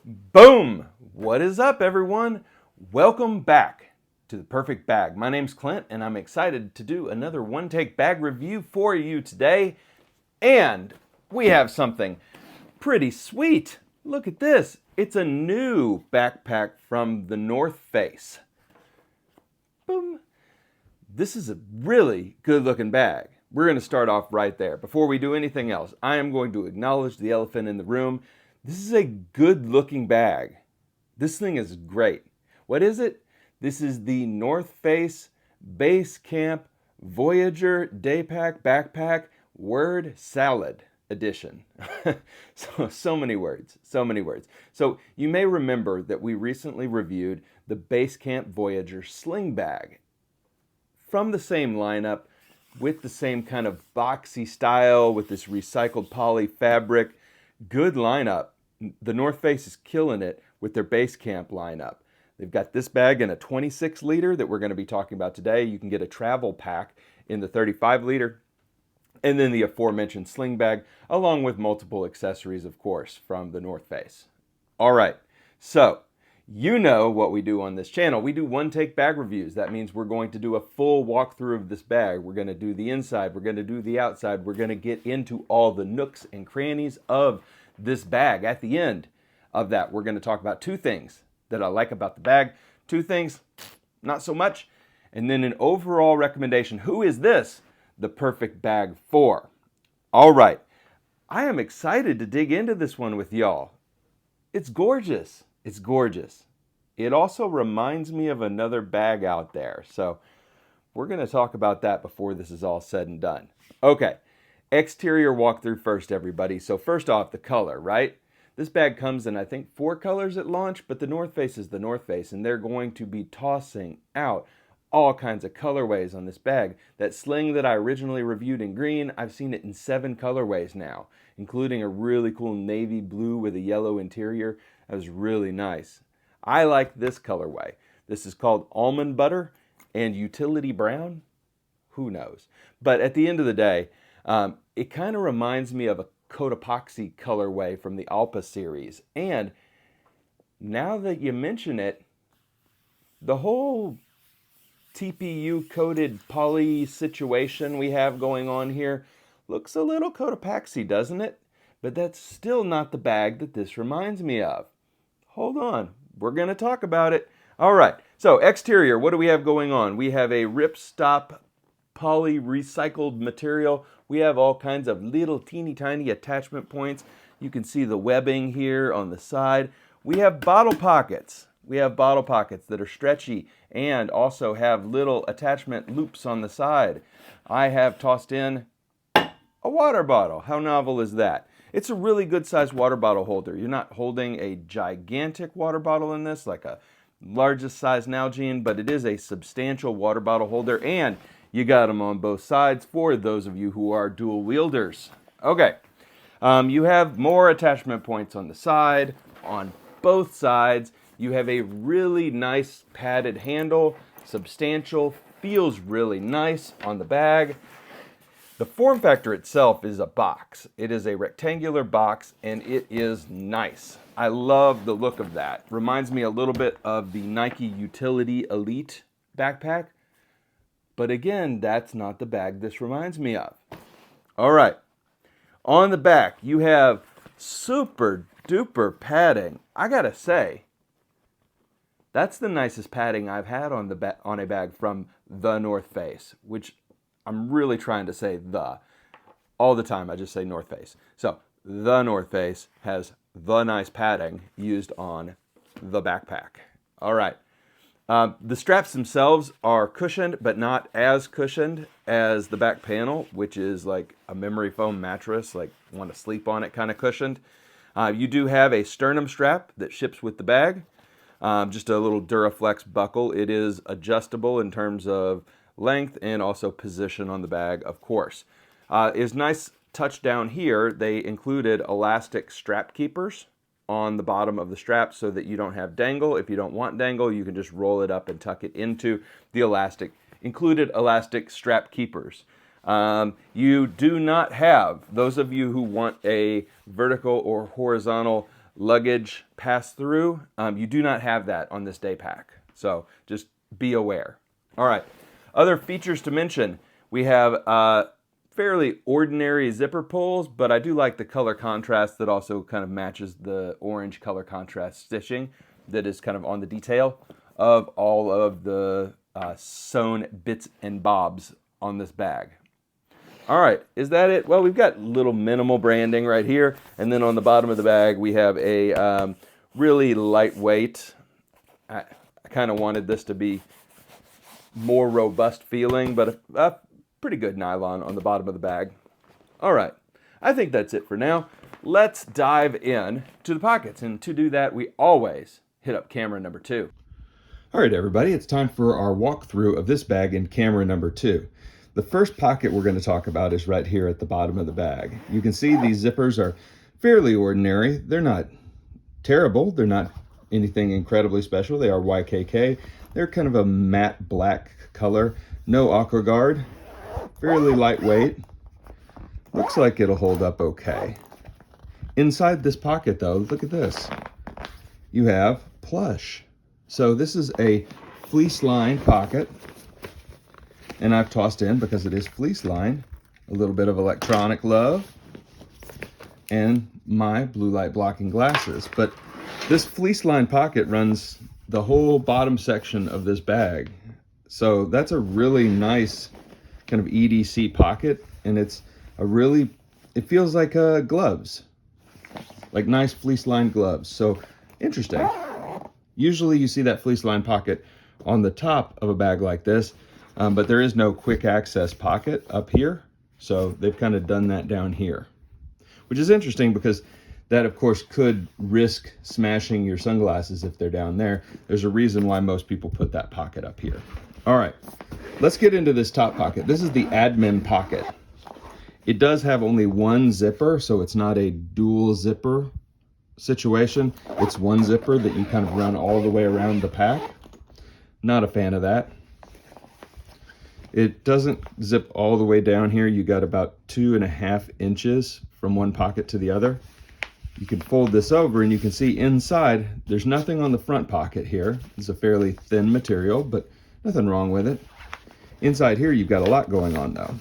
Boom! What is up, everyone? Welcome back to The Perfect Bag. My name's Clint, and I'm excited to do another one-take bag review for you today. And we have something pretty sweet. Look at this. It's a new backpack from the North Face. Boom! This is a really good-looking bag. We're going to start off right there. Before we do anything else, I am going to acknowledge the elephant in the room. This is a good-looking bag. This thing is great. What is it? This is the North Face Base Camp Voyager Daypack Backpack Word Salad Edition. So many words, so many words. So you may remember that we recently reviewed the Base Camp Voyager Sling Bag from the same lineup with the same kind of boxy style with this recycled poly fabric. Good lineup. The North Face is killing it with their Base Camp lineup. They've got this bag in a 26 liter that we're going to be talking about today. You can get a travel pack in the 35 liter. And then the aforementioned sling bag, along with multiple accessories, of course, from the North Face. All right, so you know what we do on this channel. We do one-take bag reviews. That means we're going to do a full walkthrough of this bag. We're going to do the inside. We're going to do the outside. We're going to get into all the nooks and crannies of this bag. At the end of that, we're going to talk about two things that I like about the bag, two things not so much, and then an overall recommendation. Who is this the perfect bag for? All right, I am excited to dig into this one with y'all. It's gorgeous. It's gorgeous. It also reminds me of another bag out there, so we're going to talk about that before this is all said and done. Okay. Exterior walkthrough first, everybody. So first off, the color, right? This bag comes in, I think, 4 colors at launch, but the North Face is the North Face, and they're going to be tossing out all kinds of colorways on this bag. That sling that I originally reviewed in green, I've seen it in 7 colorways now, including a really cool navy blue with a yellow interior. That was really nice. I like this colorway. This is called Almond Butter and Utility Brown. Who knows? But at the end of the day, it kind of reminds me of a coat epoxy colorway from the Alpa series. And now that you mention it, the whole TPU coated poly situation we have going on here looks a little coat epoxy, doesn't it? But that's still not the bag that this reminds me of. Hold on, we're going to talk about it. All right, so exterior, what do we have going on? We have a ripstop poly recycled material. We have all kinds of little teeny tiny attachment points. You can see the webbing here on the side. We have bottle pockets. We have bottle pockets that are stretchy and also have little attachment loops on the side. I have tossed in a water bottle. How novel is that? It's a really good sized water bottle holder. You're not holding a gigantic water bottle in this, like a largest size Nalgene, but it is a substantial water bottle holder, and you got them on both sides for those of you who are dual wielders. Okay, you have more attachment points on the side, on both sides. You have a really nice padded handle, substantial, feels really nice on the bag. The form factor itself is a box. It is a rectangular box, and it is nice. I love the look of that. Reminds me a little bit of the Nike Utility Elite backpack. But again, that's not the bag this reminds me of. All right. On the back, you have super duper padding. I gotta say, that's the nicest padding I've had on a bag from the North Face, which I'm really trying to say the. All the time, I just say North Face. So, the North Face has the nice padding used on the backpack. All right. The straps themselves are cushioned, but not as cushioned as the back panel, which is like a memory foam mattress, like want to sleep on it kind of cushioned. You do have a sternum strap that ships with the bag, just a little Duraflex buckle. It is adjustable in terms of length and also position on the bag, of course. Is nice touch down here. They included elastic strap keepers on the bottom of the strap so that you don't have dangle. If you don't want dangle, you can just roll it up and tuck it into the elastic. Included elastic strap keepers. You do not have, those of you who want a vertical or horizontal luggage pass-through. You do not have that on this Daypack, so just be aware. All right, other features to mention. We have fairly ordinary zipper pulls, but I do like the color contrast that also kind of matches the orange color contrast stitching that is kind of on the detail of all of the sewn bits and bobs on this bag. All right, is that it? Well, we've got little minimal branding right here, and then on the bottom of the bag we have a really lightweight, I kind of wanted this to be more robust feeling, but a pretty good nylon on the bottom of the bag. All right, I think that's it for now. Let's dive in to the pockets, and to do that we always hit up camera number 2. All right, everybody, it's time for our walkthrough of this bag in camera number 2. The first pocket we're going to talk about is right here at the bottom of the bag. You can see these zippers are fairly ordinary. They're not terrible. They're not anything incredibly special. They are YKK. They're kind of a matte black color. No aqua guard. Fairly lightweight. Looks like it'll hold up okay. Inside this pocket, though, look at this. You have plush. So this is a fleece lined pocket. And I've tossed in, because it is fleece lined, a little bit of electronic love and my blue light blocking glasses. But this fleece lined pocket runs the whole bottom section of this bag. So that's a really nice kind of EDC pocket, and it feels like gloves, like nice fleece lined gloves. So interesting. Usually you see that fleece lined pocket on the top of a bag like this, but there is no quick access pocket up here. So they've kind of done that down here, which is interesting because that of course could risk smashing your sunglasses if they're down there. There's a reason why most people put that pocket up here. All right, let's get into this top pocket. This is the admin pocket. It does have only one zipper, so it's not a dual zipper situation. It's one zipper that you kind of run all the way around the pack. Not a fan of that. It doesn't zip all the way down here. You got about 2.5 inches from one pocket to the other. You can fold this over and you can see inside, there's nothing on the front pocket here. It's a fairly thin material, but nothing wrong with it. Inside here, you've got a lot going on though.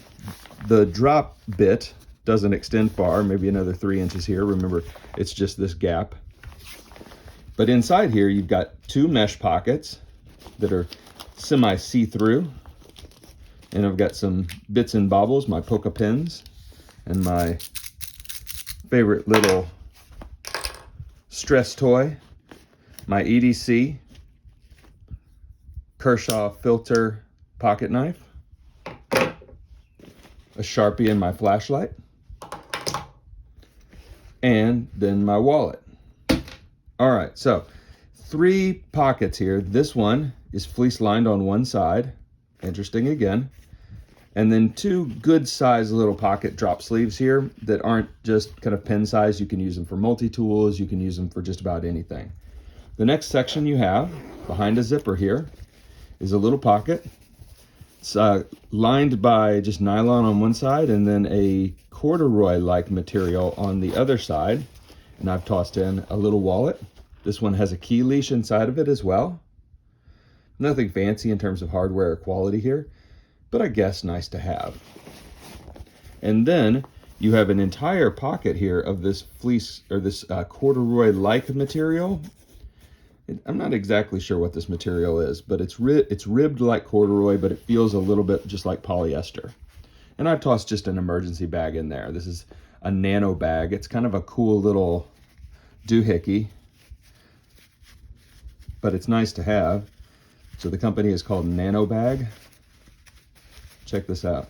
The drop bit doesn't extend far, maybe another 3 inches here. Remember, it's just this gap. But inside here, you've got 2 mesh pockets that are semi see-through. And I've got some bits and bobbles, my polka pins, and my favorite little stress toy, my EDC Kershaw filter pocket knife, a Sharpie and my flashlight, and then my wallet. All right, so 3 pockets here. This one is fleece lined on one side. Interesting again. And then 2 good sized little pocket drop sleeves here that aren't just kind of pen size. You can use them for multi-tools. You can use them for just about anything. The next section you have behind a zipper here is a little pocket. It's lined by just nylon on one side and then a corduroy-like material on the other side. And I've tossed in a little wallet. This one has a key leash inside of it as well. Nothing fancy in terms of hardware or quality here, but I guess nice to have. And then you have an entire pocket here of this fleece or this corduroy-like material. I'm not exactly sure what this material is, but it's ribbed like corduroy, but it feels a little bit just like polyester. And I've tossed just an emergency bag in there. This is a nano bag. It's kind of a cool little doohickey, but it's nice to have. So the company is called Nano Bag. Check this out.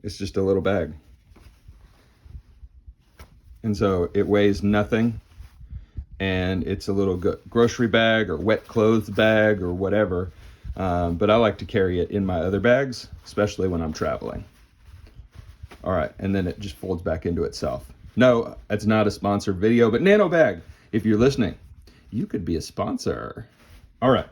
It's just a little bag. And so it weighs nothing, and it's a little grocery bag or wet clothes bag or whatever. But I like to carry it in my other bags, especially when I'm traveling. All right, and then it just folds back into itself. No, it's not a sponsored video, but Nano Bag, if you're listening, you could be a sponsor. All right.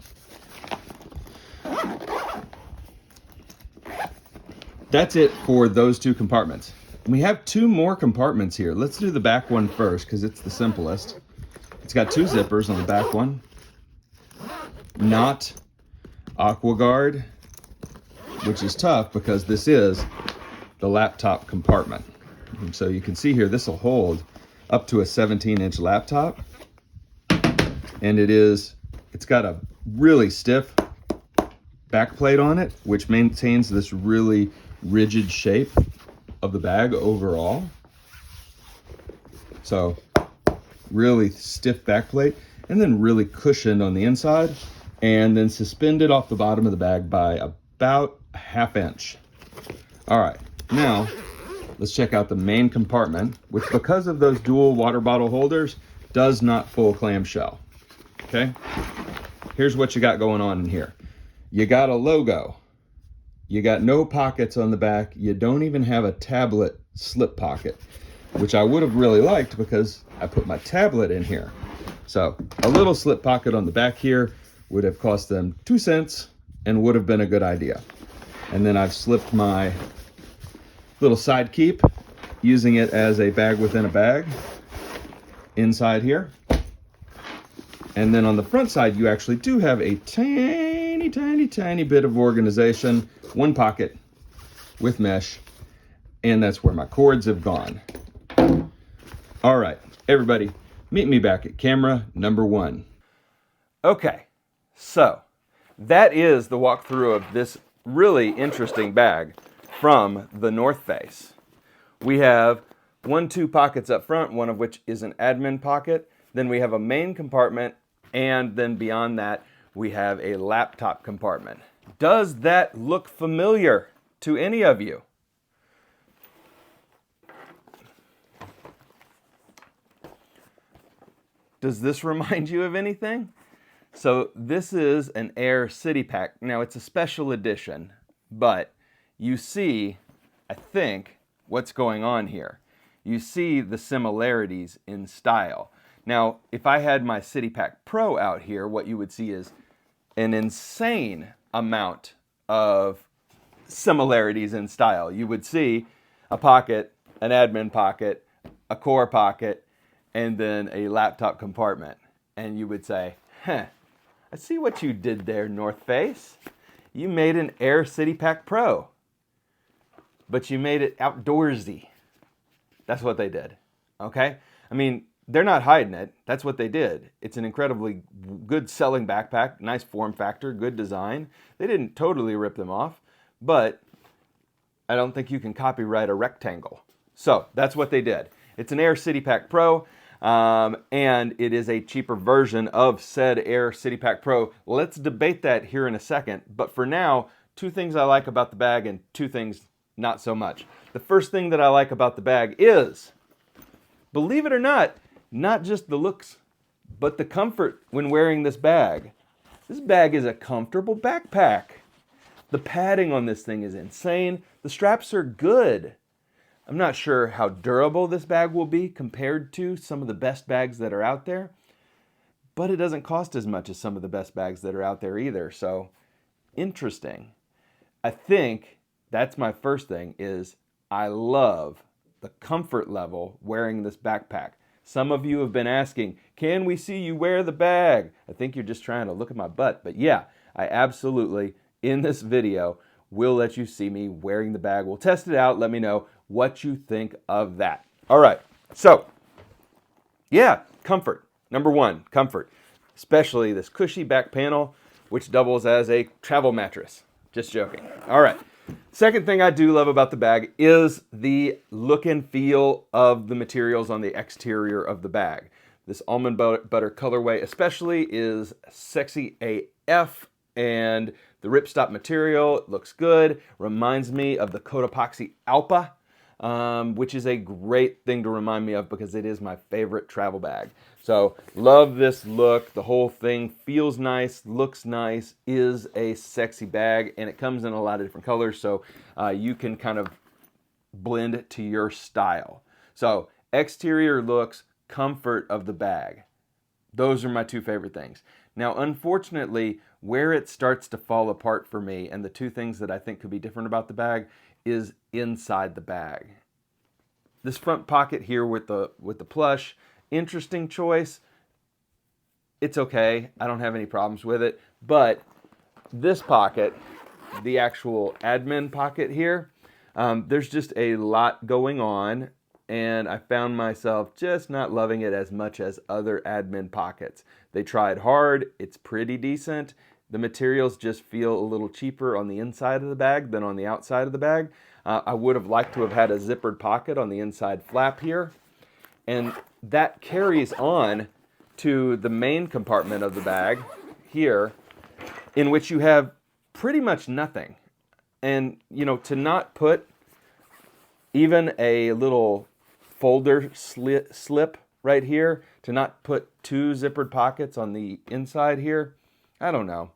that's it for those two compartments. We have two more compartments here. Let's do the back one first because it's the simplest. It's got two zippers on the back one. Not AquaGuard, which is tough because this is the laptop compartment. And so you can see here, this will hold up to a 17-inch laptop. And it's got a really stiff back plate on it, which maintains this really rigid shape of the bag overall. So really stiff back plate, and then really cushioned on the inside, and then suspended off the bottom of the bag by about a ½ inch. All right, now let's check out the main compartment, which because of those dual water bottle holders, does not full clamshell. Okay, here's what you got going on in here. You got a logo. You got no pockets on the back. You don't even have a tablet slip pocket, which I would have really liked because I put my tablet in here. So a little slip pocket on the back here would have cost them 2 cents and would have been a good idea. And then I've slipped my little side keep, using it as a bag within a bag inside here. And then on the front side, you actually do have a tiny bit of organization, one pocket with mesh, and that's where my cords have gone. All right, everybody, meet me back at camera number 1. Okay, so that is the walkthrough of this really interesting bag from the North Face. We have 2 pockets up front, one of which is an admin pocket. Then we have a main compartment, and then beyond that, we have a laptop compartment. Does that look familiar to any of you? Does this remind you of anything? So this is an Aer City Pack. Now it's a special edition, but you see, I think, what's going on here. You see the similarities in style. Now, if I had my City Pack Pro out here, what you would see is an insane amount of similarities in style. You would see a pocket, an admin pocket, a core pocket, and then a laptop compartment. And you would say, I see what you did there, North Face. You made an Aer City Pack Pro, but you made it outdoorsy. That's what they did, okay? I mean, they're not hiding it. That's what they did. It's an incredibly good selling backpack, nice form factor, good design. They didn't totally rip them off, but I don't think you can copyright a rectangle. So that's what they did. It's an Aer City Pack Pro, and it is a cheaper version of said Aer City Pack Pro. Let's debate that here in a second, but for now, 2 things I like about the bag and 2 things not so much. The first thing that I like about the bag is, believe it or not just the looks, but the comfort when wearing this bag. This bag is a comfortable backpack. The padding on this thing is insane. The straps are good. I'm not sure how durable this bag will be compared to some of the best bags that are out there, but it doesn't cost as much as some of the best bags that are out there either. So, interesting. I think that's my first thing is I love the comfort level wearing this backpack. Some of you have been asking, can we see you wear the bag? I think you're just trying to look at my butt, but yeah, I absolutely, in this video, will let you see me wearing the bag. We'll test it out. Let me know what you think of that. All right, so yeah, comfort. Number 1, comfort. Especially this cushy back panel, which doubles as a travel mattress. Just joking. All right. Second thing I do love about the bag is the look and feel of the materials on the exterior of the bag. This almond butter colorway especially is sexy AF, and the ripstop material looks good. Reminds me of the Cotopaxi Alpa, which is a great thing to remind me of because it is my favorite travel bag. So love this look. The whole thing feels nice, looks nice, is a sexy bag, and it comes in a lot of different colors, so you can kind of blend it to your style. So exterior looks, comfort of the bag. Those are my 2 favorite things. Now, unfortunately, where it starts to fall apart for me, and the two things that I think could be different about the bag, is inside the bag. This front pocket here with the plush, interesting choice. It's okay. I don't have any problems with it. But this pocket, the actual admin pocket here, there's just a lot going on, and I found myself just not loving it as much as other admin pockets. They tried hard. It's pretty decent. The materials just feel a little cheaper on the inside of the bag than on the outside of the bag. I would have liked to have had a zippered pocket on the inside flap here, and that carries on to the main compartment of the bag here, in which you have pretty much nothing. And, you know, to not put even a little folder slip right here, to not put two zippered pockets on the inside here, I don't know.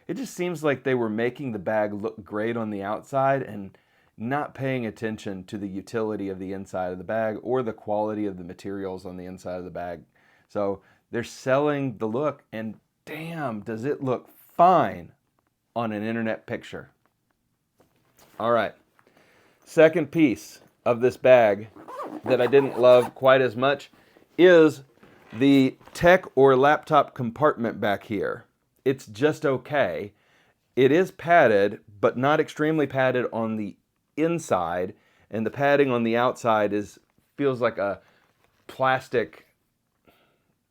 It just seems like they were making the bag look great on the outside and not paying attention to the utility of the inside of the bag or the quality of the materials on the inside of the bag. So they're selling the look, and damn, does it look fine on an internet picture. All right, second piece of this bag that I didn't love quite as much is the tech or laptop compartment back here. It's just okay. It is padded, but not extremely padded on the inside, and the padding on the outside feels like a plastic,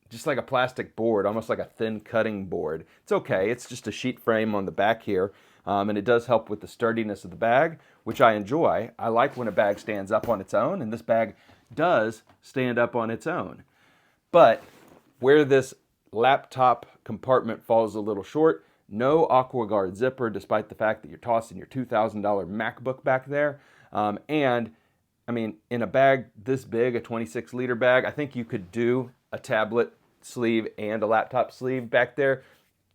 just like a plastic board, almost like a thin cutting board. It's okay. It's just a sheet frame on the back here, and it does help with the sturdiness of the bag, which I enjoy. I like when a bag stands up on its own, and this bag does stand up on its own. But where this laptop compartment falls a little short, no AquaGuard zipper, despite the fact that you're tossing your $2,000 MacBook back there. And I mean, in a bag this big, a 26-liter bag, I think you could do a tablet sleeve and a laptop sleeve back there.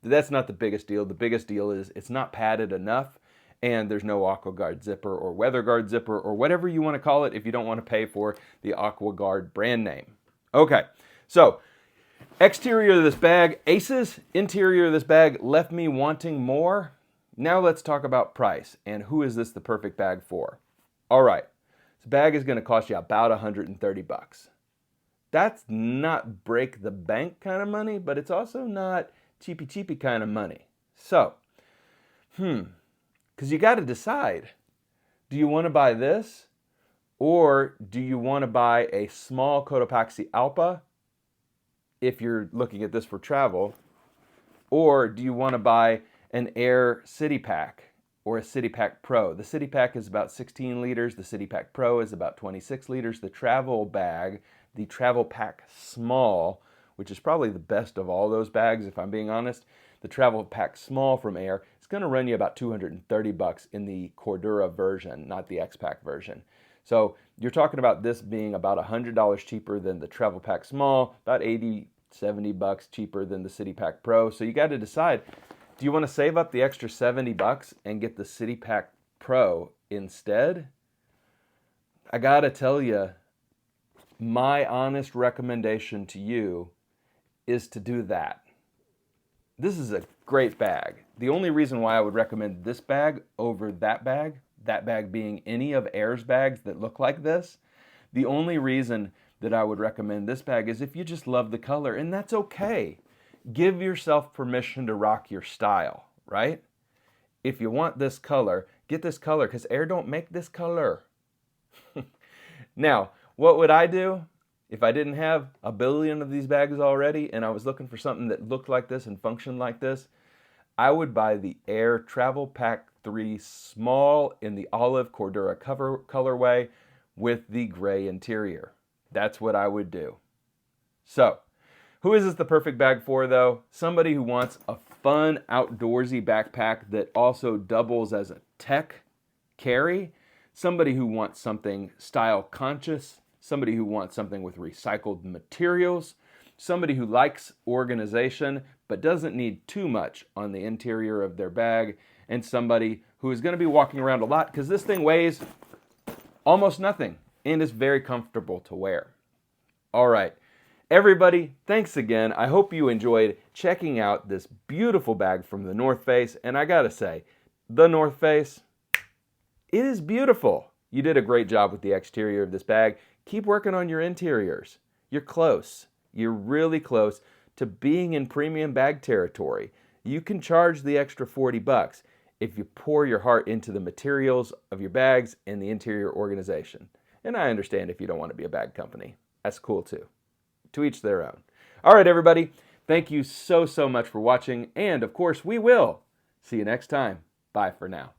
That's not the biggest deal. The biggest deal is it's not padded enough, and there's no AquaGuard zipper or WeatherGuard zipper or whatever you want to call it if you don't want to pay for the AquaGuard brand name. Okay, so exterior of this bag, aces. Interior of this bag left me wanting more. Now let's talk about price and who is this the perfect bag for. All right, this bag is going to cost you about 130 bucks. That's not break the bank kind of money, but it's also not cheapy kind of money. So, because you got to decide, do you want to buy this, or do you want to buy a small Cotopaxi Alpha if you're looking at this for travel, or do you want to buy an Aer City Pack or a City Pack Pro? The City Pack is about 16 liters. The City Pack Pro is about 26 liters. The travel bag, the Travel Pack Small, which is probably the best of all those bags, if I'm being honest, the Travel Pack Small from Aer is going to run you about 230 bucks in the Cordura version, not the X-Pack version. So you're talking about this being about $100 cheaper than the Travel Pack Small, about 80, 70 bucks cheaper than the City Pack Pro. So you got to decide, do you want to save up the extra 70 bucks and get the City Pack Pro instead? I got to tell you, my honest recommendation to you is to do that. This is a great bag. The only reason why I would recommend this bag over that bag being any of Aer's bags that look like this, the only reason that I would recommend this bag is if you just love the color, and that's okay. Give yourself permission to rock your style, right? If you want this color, get this color, because Aer don't make this color. Now, what would I do if I didn't have a billion of these bags already and I was looking for something that looked like this and functioned like this? I would buy the Aer Travel Pack 3 Small in the olive Cordura colorway with the gray interior. That's what I would do. So, who is this the perfect bag for, though? Somebody who wants a fun outdoorsy backpack that also doubles as a tech carry. Somebody who wants something style conscious. Somebody who wants something with recycled materials. Somebody who likes organization but doesn't need too much on the interior of their bag. And somebody who is going to be walking around a lot, because this thing weighs almost nothing and is very comfortable to wear. All right, Everybody, thanks again. I hope you enjoyed checking out this beautiful bag from the North Face. And I gotta say, the North Face, it is beautiful. You did a great job with the exterior of this bag. Keep working on your interiors. You're close. You're really close to being in premium bag territory. You can charge the extra $40 if you pour your heart into the materials of your bags and the interior organization. And I understand if you don't want to be a bag company. That's cool too. To each their own. All right, everybody. Thank you so much for watching. And of course, we will see you next time. Bye for now.